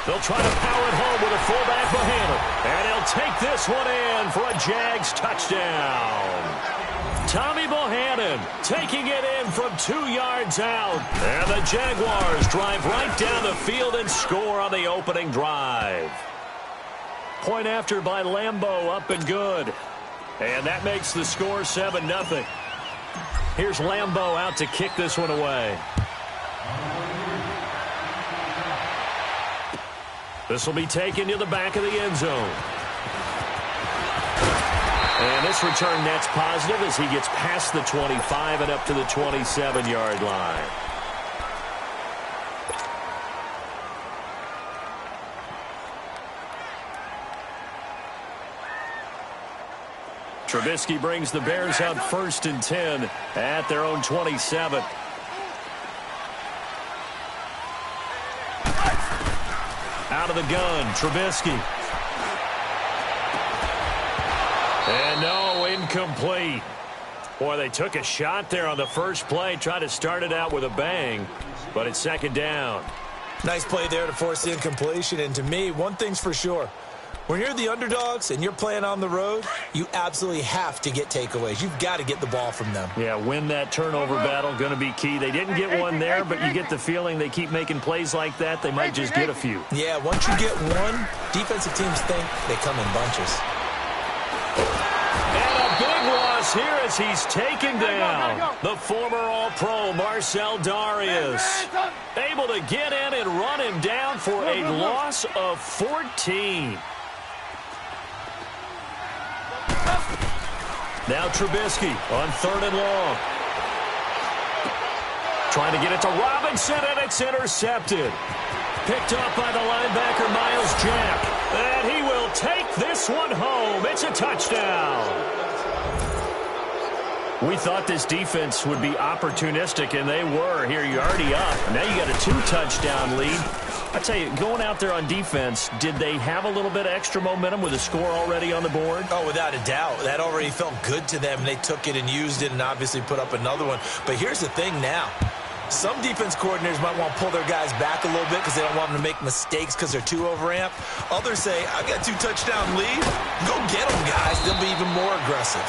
They'll try to power it home with a fullback Bohannon. And he'll take this one in for a Jags touchdown. Tommy Bohannon taking it in from 2 yards out. And the Jaguars drive right down the field and score on the opening drive. Point after by Lambeau, up and good. And that makes the score 7-0. Here's Lambeau out to kick this one away. This will be taken to the back of the end zone. And this return net's positive as he gets past the 25 and up to the 27-yard line. Trubisky brings the Bears out 1st and 10 at their own 27. Out of the gun, Trubisky. And no, incomplete. Boy, they took a shot there on the first play, tried to start it out with a bang, but it's 2nd down. Nice play there to force the incompletion, and to me, one thing's for sure. When you're the underdogs and you're playing on the road, you absolutely have to get takeaways. You've got to get the ball from them. Yeah, win that turnover battle, going to be key. They didn't get one there, but you get the feeling they keep making plays like that, they might just get a few. Yeah, once you get one, defensive teams think they come in bunches. And a big loss here as he's taken down. The former All-Pro Marcel Darius able to get in and run him down for a loss of 14. Now Trubisky on 3rd and long. Trying to get it to Robinson, and it's intercepted. Picked up by the linebacker, Miles Jack. And he will take this one home. It's a touchdown. We thought this defense would be opportunistic, and they were. Here, you're already up. Now you got a 2-touchdown lead. I tell you, going out there on defense, did they have a little bit of extra momentum with a score already on the board? Oh, without a doubt. That already felt good to them. They took it and used it and obviously put up another one. But here's the thing now. Some defense coordinators might want to pull their guys back a little bit because they don't want them to make mistakes because they're too overamped. Others say, I've got a 2-touchdown lead. Go get them, guys. They'll be even more aggressive.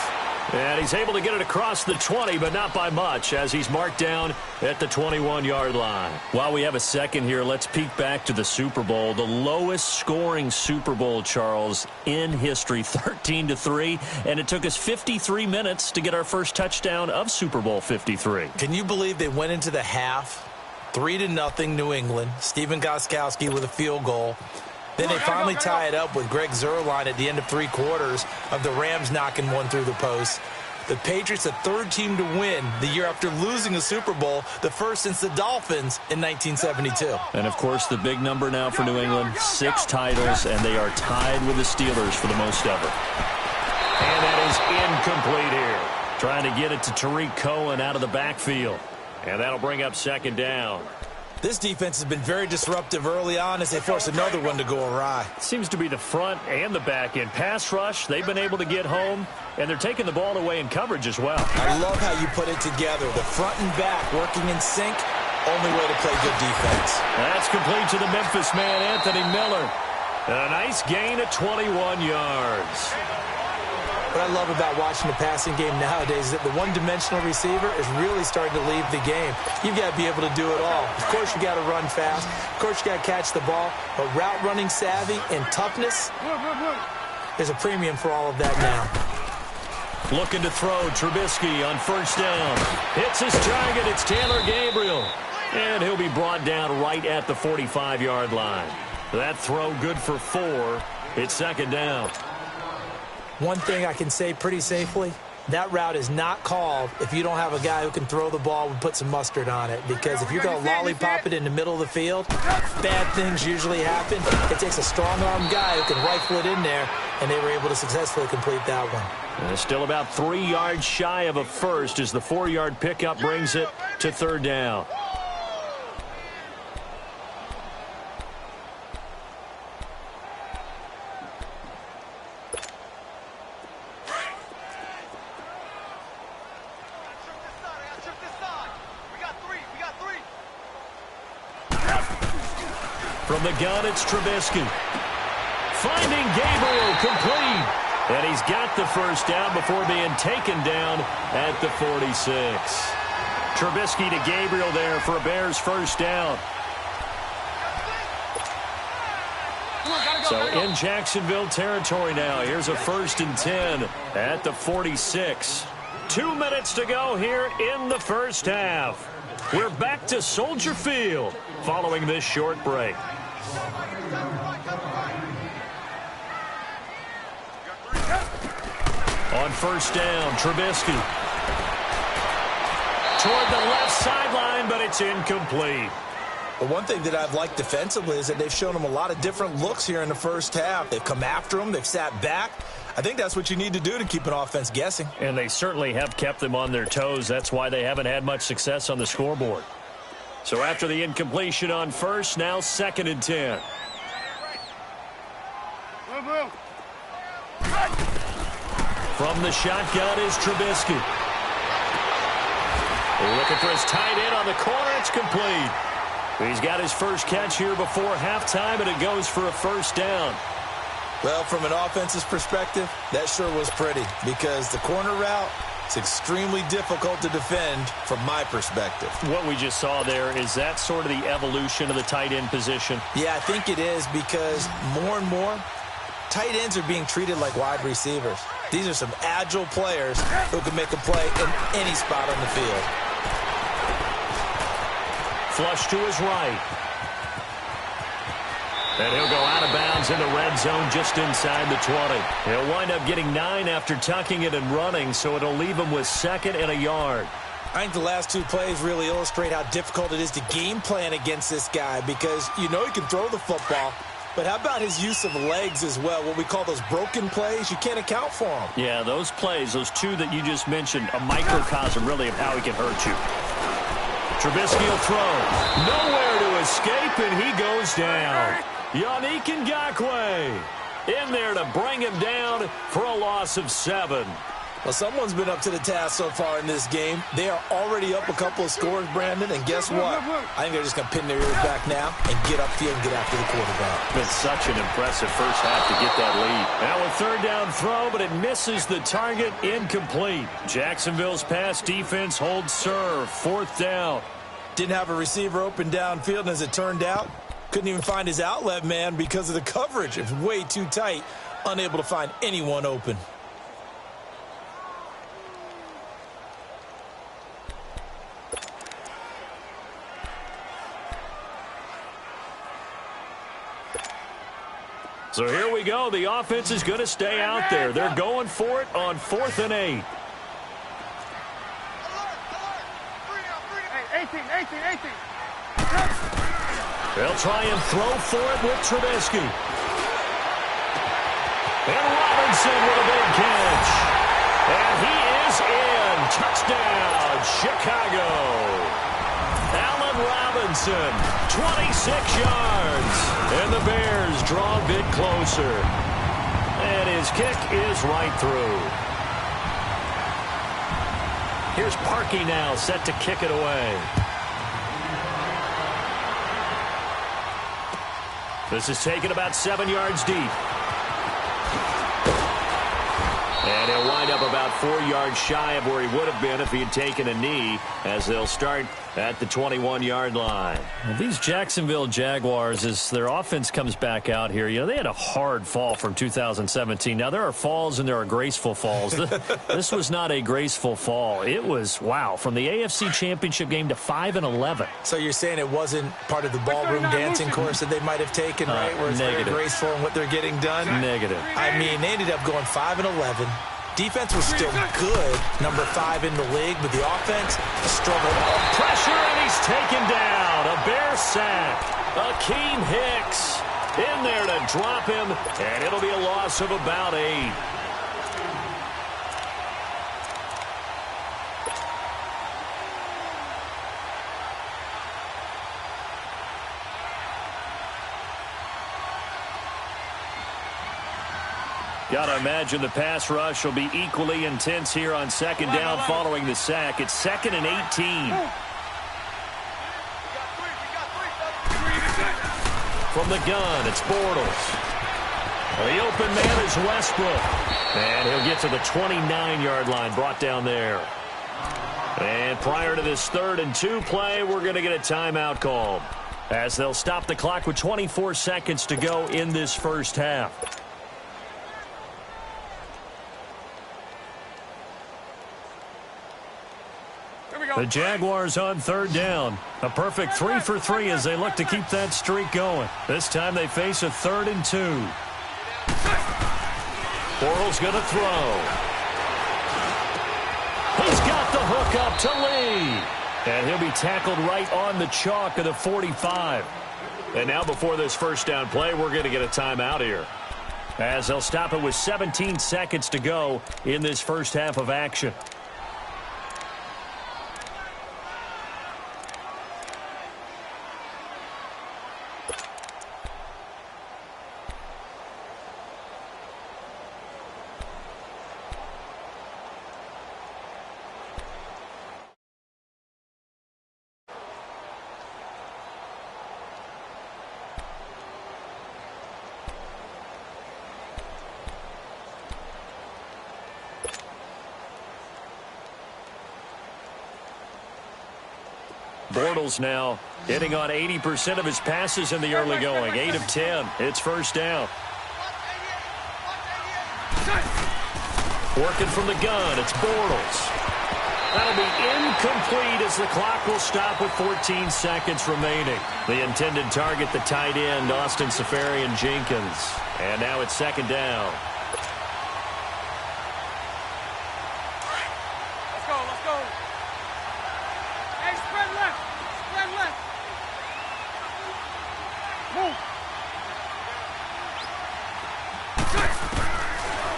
And he's able to get it across the 20, but not by much, as he's marked down at the 21-yard line. While we have a second here, let's peek back to the Super Bowl. The lowest scoring Super Bowl, Charles, in history, 13-3. And it took us 53 minutes to get our first touchdown of Super Bowl 53. Can you believe they went into the half, 3-0 New England, Stephen Gostkowski with a field goal. Then they finally tie it up with Greg Zuerlein at the end of 3 quarters of the Rams knocking one through the post. The Patriots, the 3rd team to win the year after losing a Super Bowl, the first since the Dolphins in 1972. And, of course, the big number now for New England, 6 titles, and they are tied with the Steelers for the most ever. And that is incomplete here. Trying to get it to Tariq Cohen out of the backfield. And that'll bring up 2nd down. This defense has been very disruptive early on as they force another one to go awry. Seems to be the front and the back end. Pass rush, they've been able to get home, and they're taking the ball away in coverage as well. I love how you put it together. The front and back working in sync, only way to play good defense. That's complete to the Memphis man, Anthony Miller. A nice gain of 21 yards. What I love about watching the passing game nowadays is that the one-dimensional receiver is really starting to leave the game. You've got to be able to do it all. Of course, you got to run fast. Of course, you got to catch the ball. But route running savvy and toughness, there's a premium for all of that now. Looking to throw, Trubisky on 1st down. Hits his target. It's Taylor Gabriel. And he'll be brought down right at the 45-yard line. That throw good for 4. It's 2nd down. One thing I can say pretty safely, that route is not called if you don't have a guy who can throw the ball and put some mustard on it. Because if you're going to lollipop it in the middle of the field, bad things usually happen. It takes a strong-arm guy who can rifle it in there, and they were able to successfully complete that one. And still about 3 yards shy of a first as the 4-yard pickup brings it to 3rd down. From the gun, it's Trubisky. Finding Gabriel, complete. And he's got the first down before being taken down at the 46. Trubisky to Gabriel there for a Bears first down. So in Jacksonville territory now. Here's a 1st and 10 at the 46. 2 minutes to go here in the first half. We're back to Soldier Field following this short break. On first down, Trubisky. Toward the left sideline, but it's incomplete. The one thing that I've liked defensively is that they've shown him a lot of different looks here in the first half. They've come after him. They've sat back. I think that's what you need to do to keep an offense guessing. And they certainly have kept them on their toes. That's why they haven't had much success on the scoreboard. So after the incompletion on first, now 2nd and 10. From the shotgun is Trubisky. Looking for his tight end on the corner. It's complete. He's got his first catch here before halftime, and it goes for a first down. Well, from an offense's perspective, that sure was pretty because the corner route is extremely difficult to defend from my perspective. What we just saw there, is that sort of the evolution of the tight end position? Yeah, I think it is because more and more, tight ends are being treated like wide receivers. These are some agile players who can make a play in any spot on the field. Flush to his right. And he'll go out of bounds in the red zone just inside the 20. He'll wind up getting 9 after tucking it and running, so it'll leave him with 2nd and a yard. I think the last 2 plays really illustrate how difficult it is to game plan against this guy because you know he can throw the football, but how about his use of legs as well? What we call those broken plays, you can't account for them. Yeah, those plays, those 2 that you just mentioned, a microcosm really of how he can hurt you. Trubisky will throw. Nowhere to escape, and he goes down. Yannick Ngakoue in there to bring him down for a loss of 7. Well, someone's been up to the task so far in this game. They are already up a couple of scores, Brandon, and guess what? I think they're just going to pin their ears back now and get upfield and get after the quarterback. Been such an impressive first half to get that lead. Now a 3rd down throw, but it misses the target, incomplete. Jacksonville's pass defense holds serve, 4th down. Didn't have a receiver open downfield, and as it turned out, couldn't even find his outlet man because of the coverage. It was way too tight, unable to find anyone open. So here we go. The offense is going to stay out there. They're going for it on 4th and 8. 18. They'll try and throw for it with Trubisky. And Robinson with a big catch. And he is in. Touchdown, Chicago. Allen Robinson, 26 yards. And the Bears draw a bit closer. And his kick is right through. Here's Parkey now, set to kick it away. This is taken about 7 yards deep. And he'll wind up about 4 yards shy of where he would have been if he had taken a knee, as they'll start at the 21-yard line. Well, these Jacksonville Jaguars, as their offense comes back out here, you know, they had a hard fall from 2017. Now, there are falls and there are graceful falls. This was not a graceful fall. It was, wow, from the AFC Championship game to 5-11. So you're saying it wasn't part of the ballroom dancing course that they might have taken, right? Where it's very graceful in what they're getting done? Negative. I mean, they ended up going 5-11. Defense was still good, number 5 in the league, but the offense struggled. Pressure, and he's taken down. A Bear sack. Akeem Hicks in there to drop him, and it'll be a loss of about 8. Got to imagine the pass rush will be equally intense here on 2nd down following the sack. It's 2nd and 18. from the gun. It's Bortles. The open man is Westbrook. And he'll get to the 29-yard line, brought down there. And prior to this 3rd and 2 play, we're going to get a timeout called, as they'll stop the clock with 24 seconds to go in this first half. The Jaguars on 3rd down. A perfect 3 for 3 as they look to keep that streak going. This time they face a 3rd and 2. Bortles going to throw. He's got the hook up to Lee. And he'll be tackled right on the chalk of the 45. And now before this first down play, we're going to get a timeout here, as they'll stop it with 17 seconds to go in this first half of action. Bortles now hitting on 80% of his passes in the early going. 8 of 10. It's first down. Working from the gun. It's Bortles. That'll be incomplete as the clock will stop with 14 seconds remaining. The intended target, the tight end, Austin Seferian-Jenkins. And now it's 2nd down.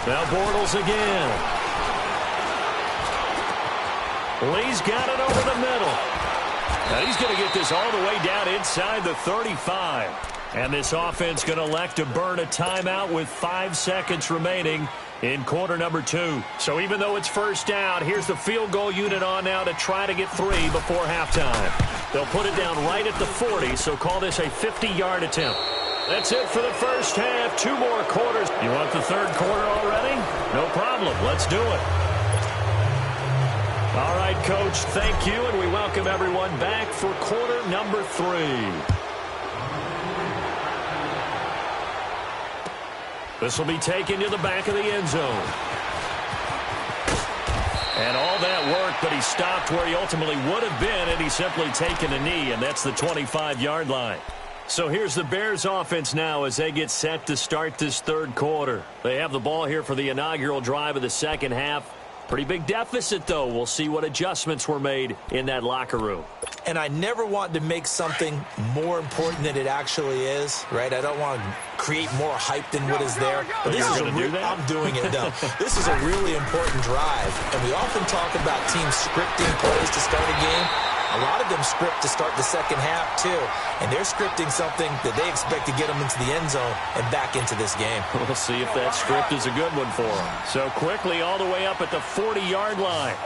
Now Bortles again. Lee's got it over the middle. Now he's going to get this all the way down inside the 35. And this offense going to elect to burn a timeout with 5 seconds remaining in quarter number 2. So even though it's first down, here's the field goal unit on now to try to get 3 before halftime. They'll put it down right at the 40, so call this a 50-yard attempt. That's it for the first half. 2 more quarters. You want the 3rd quarter already? No problem. Let's do it. All right, Coach, thank you, and we welcome everyone back for quarter number 3. This will be taken to the back of the end zone. And all that work, but he stopped where he ultimately would have been, and he's simply taken a knee, and that's the 25-yard line. So here's the Bears offense now as they get set to start this 3rd quarter. They have the ball here for the inaugural drive of the second half. Pretty big deficit, though. We'll see what adjustments were made in that locker room. And I never want to make something more important than it actually is, right? I don't want to create more hype than what is there. But this is I'm doing it, though. This is a really important drive. And we often talk about teams scripting plays to start a game. A lot of them script to start the second half, too. And they're scripting something that they expect to get them into the end zone and back into this game. We'll see if that script is a good one for them. So quickly all the way up at the 40-yard line.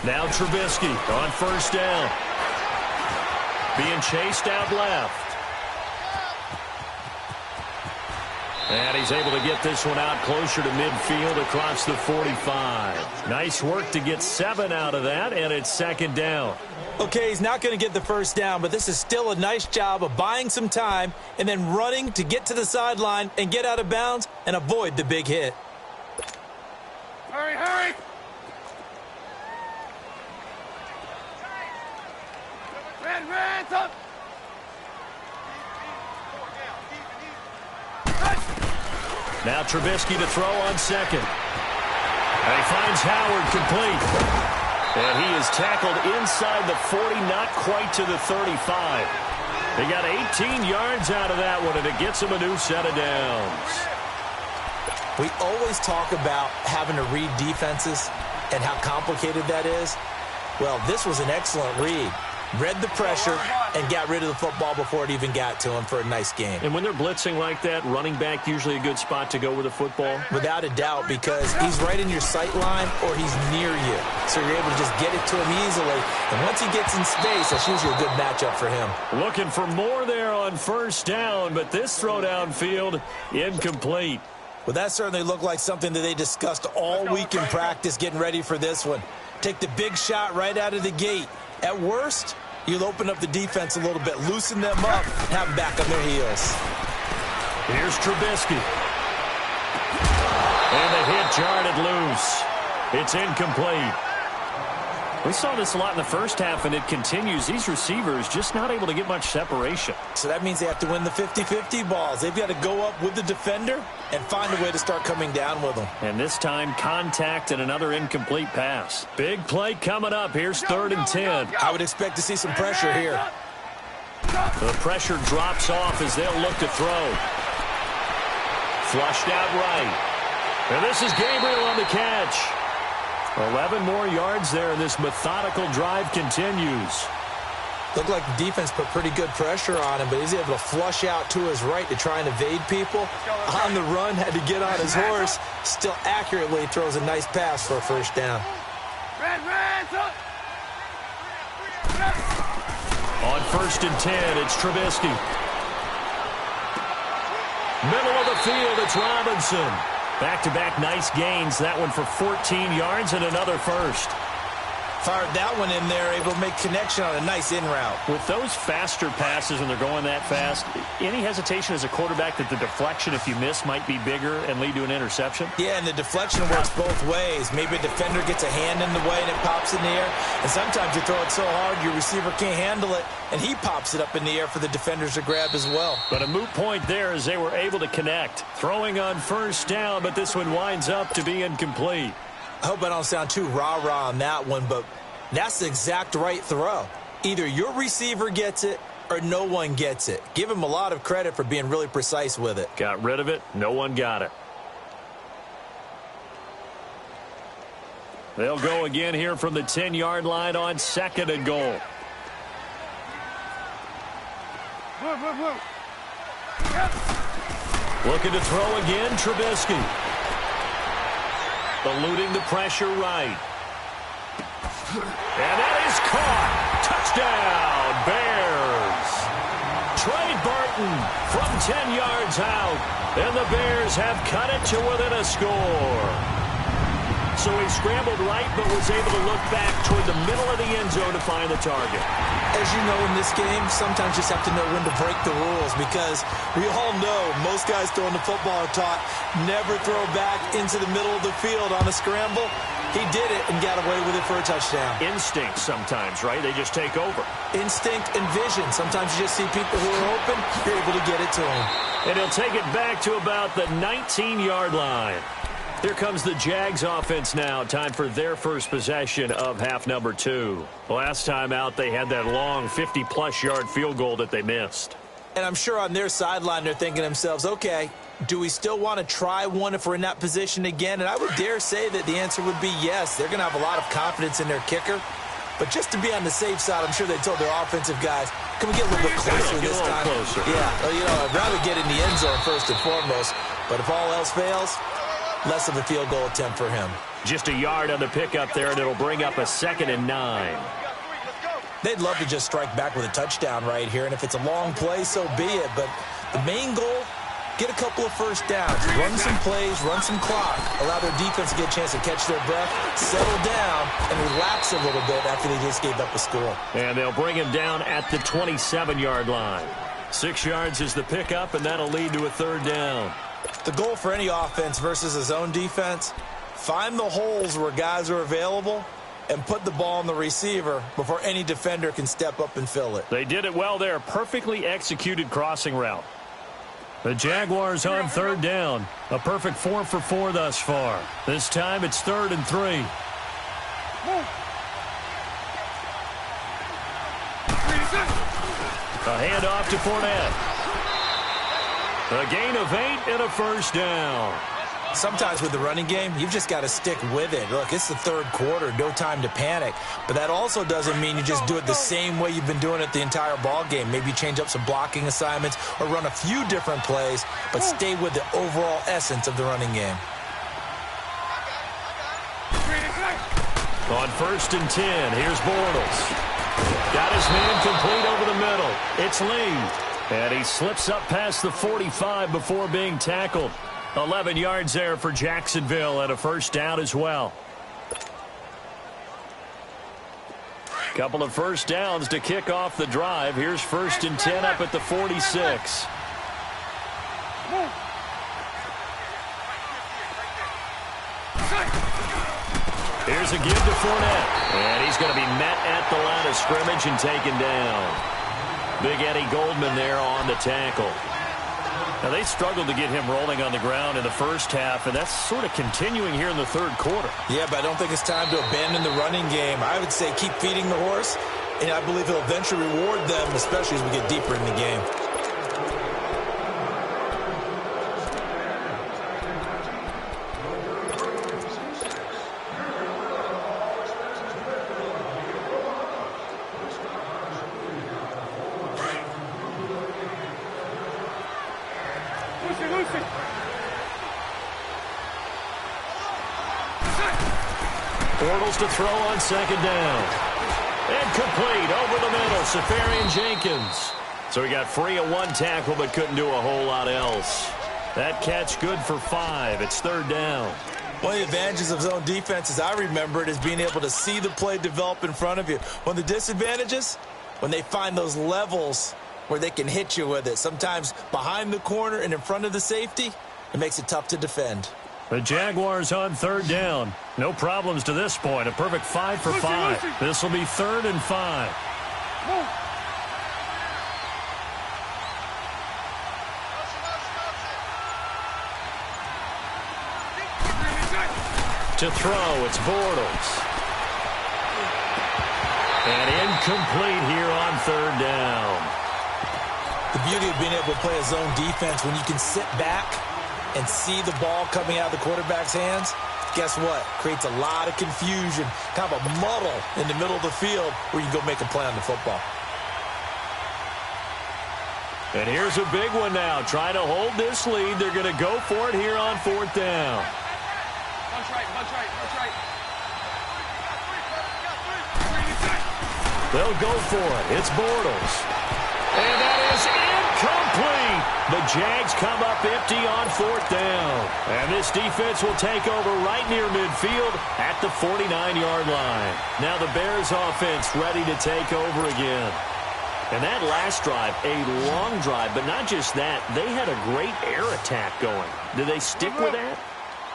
Now Trubisky on first down. Being chased out left. And he's able to get this one out closer to midfield across the 45. Nice work to get 7 out of that, and it's 2nd down. Okay, he's not going to get the first down, but this is still a nice job of buying some time and then running to get to the sideline and get out of bounds and avoid the big hit. Hurry, hurry! Hands up! Now Trubisky to throw on 2nd. And he finds Howard complete. And he is tackled inside the 40, not quite to the 35. They got 18 yards out of that one, and it gets him a new set of downs. We always talk about having to read defenses and how complicated that is. Well, this was an excellent read. read the pressure, and got rid of the football before it even got to him for a nice game. And when they're blitzing like that, running back usually a good spot to go with the football? Without a doubt, because he's right in your sight line or he's near you. So you're able to just get it to him easily. And once he gets in space, that's usually a good matchup for him. Looking for more there on first down, but this throw downfield, incomplete. Well, that certainly looked like something that they discussed all week in practice getting ready for this one. Take the big shot right out of the gate. At worst, you'll open up the defense a little bit, loosen them up, and have them back on their heels. Here's Trubisky. And the hit jarred loose. It's incomplete. We saw this a lot in the first half, and it continues. These receivers just not able to get much separation. So that means they have to win the 50-50 balls. They've got to go up with the defender and find a way to start coming down with them. And this time, contact and another incomplete pass. Big play coming up. Here's 3rd and 10. I would expect to see some pressure here. The pressure drops off as they'll look to throw. Flushed out right. And this is Gabriel on the catch. 11 more yards there, and this methodical drive continues. Looked like the defense put pretty good pressure on him, but he's able to flush out to his right to try and evade people. On the run, had to get on his horse. Still accurately throws a nice pass for a first down. On 1st and 10, it's Trubisky. Middle of the field, it's Robinson. Back-to-back nice gains. That one for 14 yards and another first. Fired that one in there, able to make connection on a nice in route. With those faster passes when they're going that fast, any hesitation as a quarterback that the deflection, if you miss, might be bigger and lead to an interception? Yeah, and the deflection works both ways. Maybe a defender gets a hand in the way and it pops in the air. And sometimes you throw it so hard your receiver can't handle it, and he pops it up in the air for the defenders to grab as well. But a moot point there as they were able to connect. Throwing on first down, but this one winds up to be incomplete. I hope I don't sound too rah-rah on that one, but that's the exact right throw. Either your receiver gets it or no one gets it. Give him a lot of credit for being really precise with it. Got rid of it. No one got it. They'll go again here from the 10-yard line on 2nd and goal. Looking to throw again, Trubisky. Eluding the pressure right. And that is caught. Touchdown, Bears. Trey Burton from 10 yards out. And the Bears have cut it to within a score. So he scrambled right, but was able to look back toward the middle of the end zone to find the target. As you know, in this game, sometimes you just have to know when to break the rules, because we all know most guys throwing the football are taught never throw back into the middle of the field on a scramble. He did it and got away with it for a touchdown. Instinct sometimes, right? They just take over. Instinct and vision. Sometimes you just see people who are open, you're able to get it to them. And he'll take it back to about the 19-yard line. Here comes the Jags offense now. Time for their first possession of half number 2. Last time out, they had that long 50-plus yard field goal that they missed. And I'm sure on their sideline, they're thinking to themselves, okay, do we still want to try one if we're in that position again? And I would dare say that the answer would be yes. They're going to have a lot of confidence in their kicker. But just to be on the safe side, I'm sure they told their offensive guys, can we get a little bit closer this time? Closer. Yeah, well, you know, I'd rather get in the end zone first and foremost. But if all else fails, less of a field goal attempt for him. Just a yard on the pickup there, and it'll bring up a 2nd and 9. They'd love to just strike back with a touchdown right here, and if it's a long play, so be it. But the main goal, get a couple of first downs, run some plays, run some clock, allow their defense to get a chance to catch their breath, settle down, and relax a little bit after they just gave up a score. And they'll bring him down at the 27-yard line. 6 yards is the pickup, and that'll lead to a 3rd down. The goal for any offense versus a zone defense, find the holes where guys are available and put the ball on the receiver before any defender can step up and fill it. They did it well there. Perfectly executed crossing route. The Jaguars on 3rd down. A perfect 4 for 4 thus far. This time it's 3rd and 3. A handoff to Fournette. A gain of 8 and a first down. Sometimes with the running game, you've just got to stick with it. Look, it's the third quarter, no time to panic. But that also doesn't mean you just do it the same way you've been doing it the entire ball game. Maybe change up some blocking assignments or run a few different plays, but stay with the overall essence of the running game. On 1st and 10, here's Bortles. Got his man complete over the middle. It's Lee. And he slips up past the 45 before being tackled. 11 yards there for Jacksonville and a first down as well. Couple of first downs to kick off the drive. Here's 1st and 10 up at the 46. Here's a give to Fournette. And he's going to be met at the line of scrimmage and taken down. Big Eddie Goldman there on the tackle. Now, they struggled to get him rolling on the ground in the first half, and that's sort of continuing here in the third quarter. Yeah, but I don't think it's time to abandon the running game. I would say keep feeding the horse, and I believe he'll eventually reward them, especially as we get deeper in the game. Bortles to throw on 2nd down. And complete over the middle. Safarian Jenkins. So he got free of one tackle but couldn't do a whole lot else. That catch good for 5. It's 3rd down. One of the advantages of zone defense, as I remember it, is being able to see the play develop in front of you. One of the disadvantages, when they find those levels where they can hit you with it. Sometimes behind the corner and in front of the safety, it makes it tough to defend. The Jaguars on 3rd down. No problems to this point. A perfect 5 for 5. This will be 3rd and 5. To throw, it's Bortles. And incomplete here on 3rd down. The beauty of being able to play a zone defense, when you can sit back and see the ball coming out of the quarterback's hands, guess what? Creates a lot of confusion, kind of a muddle in the middle of the field where you can go make a play on the football. And here's a big one now. Trying to hold this lead. They're going to go for it here on 4th down. Punch right, punch right, punch right. They'll go for it. It's Bortles. And that is incomplete. The Jags come up empty on 4th down. And this defense will take over right near midfield at the 49-yard line. Now the Bears offense ready to take over again. And that last drive, a long drive, but not just that. They had a great air attack going. Did they stick with that?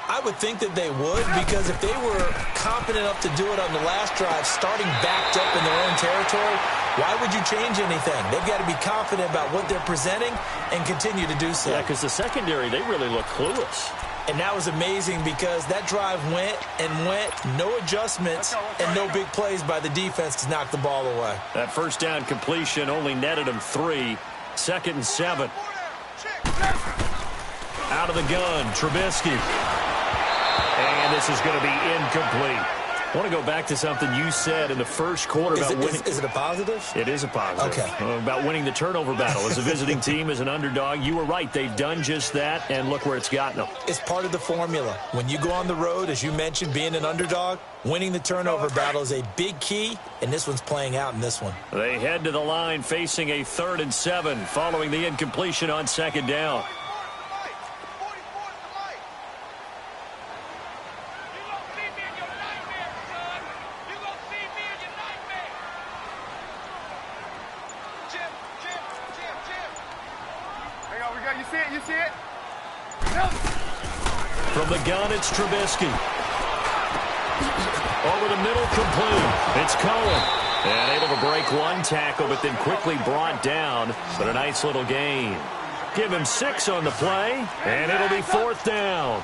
I would think that they would, because if they were confident enough to do it on the last drive, starting backed up in their own territory, why would you change anything? They've got to be confident about what they're presenting and continue to do so. Yeah, because the secondary, they really look clueless. And that was amazing because that drive went and went, no adjustments and no big plays by the defense to knock the ball away. That first down completion only netted them 3. 2nd and 7. Out of the gun, Trubisky. And this is going to be incomplete. I want to go back to something you said in the first quarter about winning. Is it a positive? It is a positive. Okay. About winning the turnover battle. As a visiting team, as an underdog, you were right. They've done just that, and look where it's gotten them. It's part of the formula. When you go on the road, as you mentioned, being an underdog, winning the turnover battle is a big key, and this one's playing out in this one. They head to the line facing a 3rd and 7 following the incompletion on 2nd down. You see it? From the gun, it's Trubisky. Over the middle, complete. It's Cohen. And able to break one tackle, but then quickly brought down. But a nice little gain. Give him 6 on the play, and it'll be 4th down.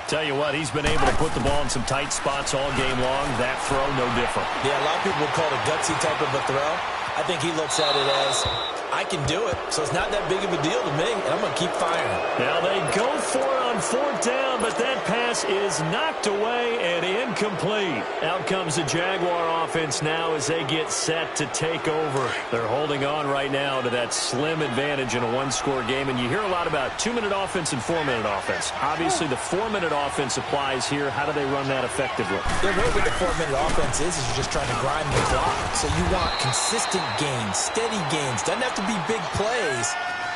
Tell you what, he's been able to put the ball in some tight spots all game long. That throw, no different. Yeah, a lot of people would call it a gutsy type of a throw. I think he looks at it as, I can do it, so it's not that big of a deal to me, and I'm going to keep firing. Now they go for it on 4th down, but that pass is knocked away and incomplete. Out comes the Jaguar offense now as they get set to take over. They're holding on right now to that slim advantage in a one-score game, and you hear a lot about 2-minute offense and 4-minute offense. Obviously, the 4-minute offense applies here. How do they run that effectively? Yeah, really what the 4-minute offense is you're just trying to grind the clock. So you want consistent gains, steady gains. Doesn't have to be big plays,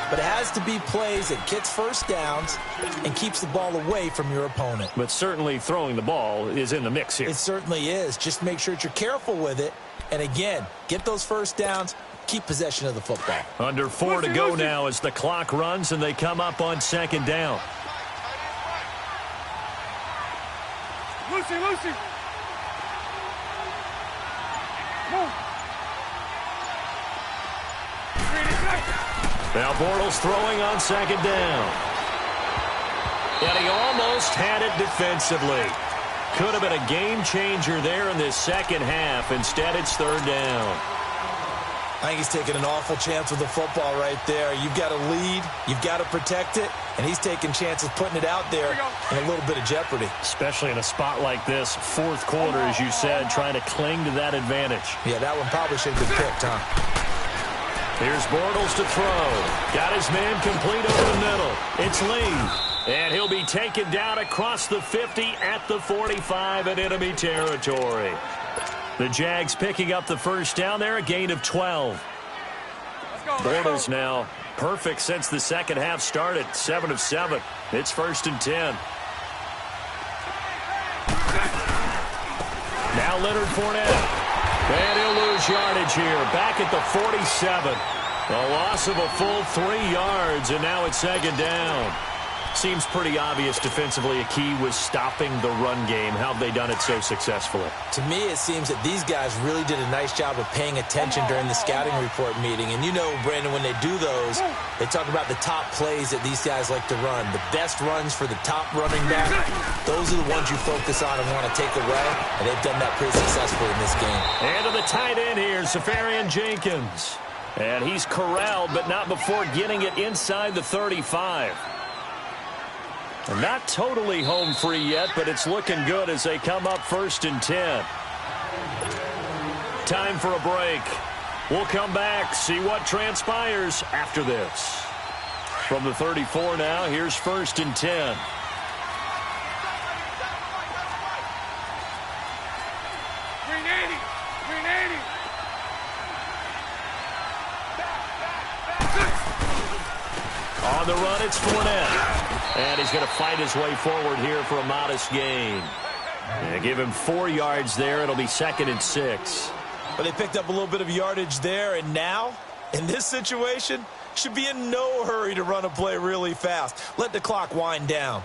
but it has to be plays that gets first downs and keeps the ball away from your opponent. But certainly throwing the ball is in the mix here. It certainly is. Just make sure that you're careful with it. And again, get those first downs, keep possession of the football. Under 4 to go now as the clock runs and they come up on 2nd down. Lucy. Move. Now Bortles throwing on 2nd down. And he almost had it defensively. Could have been a game changer there in this second half. Instead, it's 3rd down. I think he's taking an awful chance with the football right there. You've got to lead. You've got to protect it. And he's taking chances putting it out there in a little bit of jeopardy. Especially in a spot like this, 4th quarter, as you said, trying to cling to that advantage. Yeah, that one probably should have been picked, huh? Here's Bortles to throw. Got his man complete over the middle. It's Lee. And he'll be taken down across the 50 at the 45 in enemy territory. The Jags picking up the first down there, a gain of 12. Bortles now perfect since the second half started, 7 of 7. It's 1st and 10. Now Leonard Fournette. And he'll lose yardage here, back at the 47. A loss of a full 3 yards, and now it's 2nd down. Seems pretty obvious defensively a key was stopping the run game. How have they done it so successfully? To me, it seems that these guys really did a nice job of paying attention during the scouting report meeting. And you know, Brandon, when they do those, they talk about the top plays that these guys like to run. The best runs for the top running back, those are the ones you focus on and want to take away. And they've done that pretty successfully in this game. And to the tight end here, Safarian Jenkins. And he's corralled, but not before getting it inside the 35. Not totally home free yet, but it's looking good as they come up 1st and 10. Time for a break. We'll come back, see what transpires after this. From the 34 now, here's 1st and 10. On the run, it's Fournette. And he's going to fight his way forward here for a modest gain. And give him 4 yards there. It'll be 2nd and 6. But they picked up a little bit of yardage there, and now, in this situation, should be in no hurry to run a play really fast. Let the clock wind down.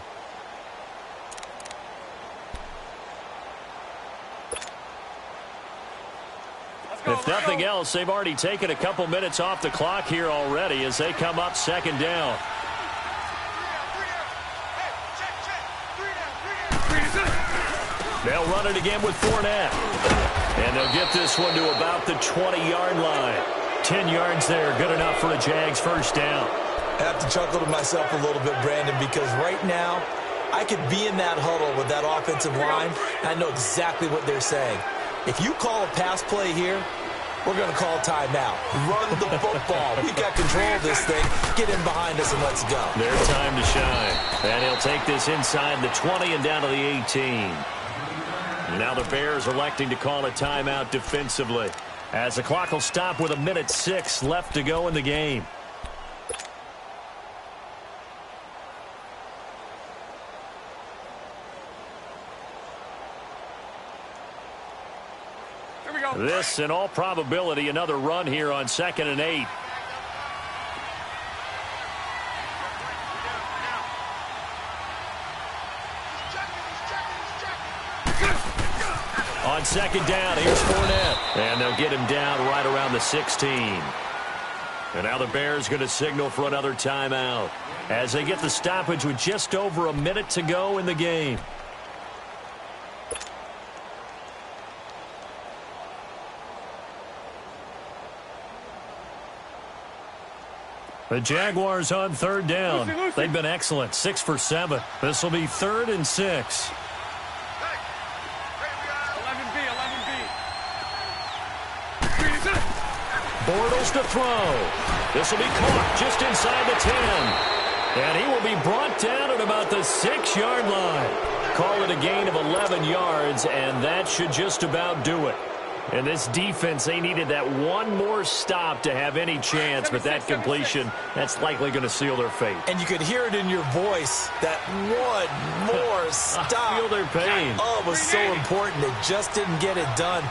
If nothing else, they've already taken a couple minutes off the clock here already as they come up 2nd down. They'll run it again with Fournette. And they'll get this one to about the 20-yard line. 10 yards there, good enough for a Jags first down. I have to chuckle to myself a little bit, Brandon, because right now I could be in that huddle with that offensive line, and I know exactly what they're saying. If you call a pass play here, we're going to call timeout. Run the football. We've got control of this thing. Get in behind us and let's go. Their time to shine. And he'll take this inside the 20 and down to the 18. Now the Bears electing to call a timeout defensively as the clock will stop with 1:06 left to go in the game. Here we go. This, in all probability, another run here on 2nd and 8. On 2nd down, here's Fournette. And they'll get him down right around the 16. And now the Bears going to signal for another timeout as they get the stoppage with just over a minute to go in the game. The Jaguars on third down. They've been excellent, 6 for 7. This will be 3rd and 6. 11B, 11B. Bortles to throw. This will be caught just inside the 10. And he will be brought down at about the 6-yard line. Call it a gain of 11 yards, and that should just about do it. And this defense, they needed that one more stop to have any chance, but that completion, that's likely going to seal their fate. And you could hear it in your voice, that one more stop. I feel their pain. Oh, it was so important. It just didn't get it done.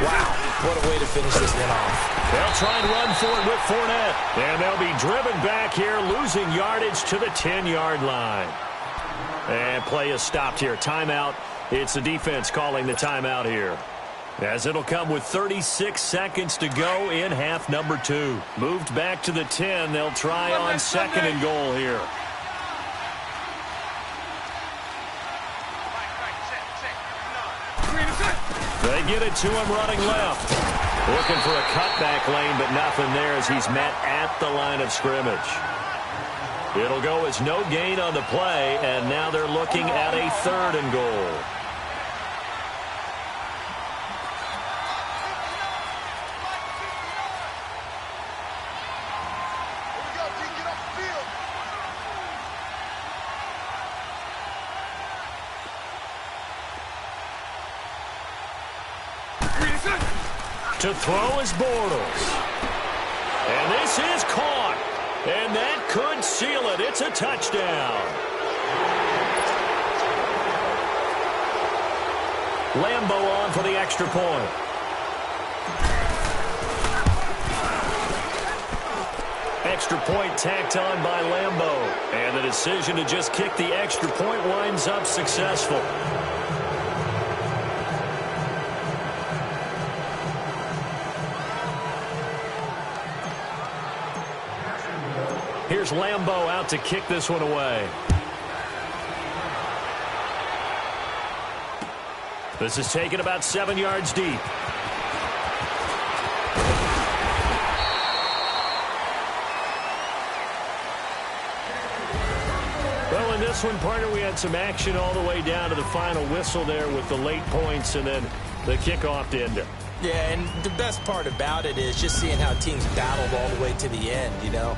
Wow, what a way to finish this one off. They'll try and run for it with Fournette. And they'll be driven back here, losing yardage to the 10-yard line. And play is stopped here. Timeout. It's the defense calling the timeout here, as it'll come with 36 seconds to go in half number 2. Moved back to the 10. They'll try on 2nd and goal here. They get it to him running left. Looking for a cutback lane, but nothing there as he's met at the line of scrimmage. It'll go as no gain on the play, and now they're looking at a 3rd and goal. To throw is Bortles. And this is caught. And that could seal it. It's a touchdown. Lambo on for the extra point. Extra point tacked on by Lambo. And the decision to just kick the extra point winds up successful. Here's Lambo out to kick this one away. This is taken about 7 yards deep. Well, in this one, partner, we had some action all the way down to the final whistle there with the late points and then the kickoff to end it. Yeah, and the best part about it is just seeing how teams battled all the way to the end, you know.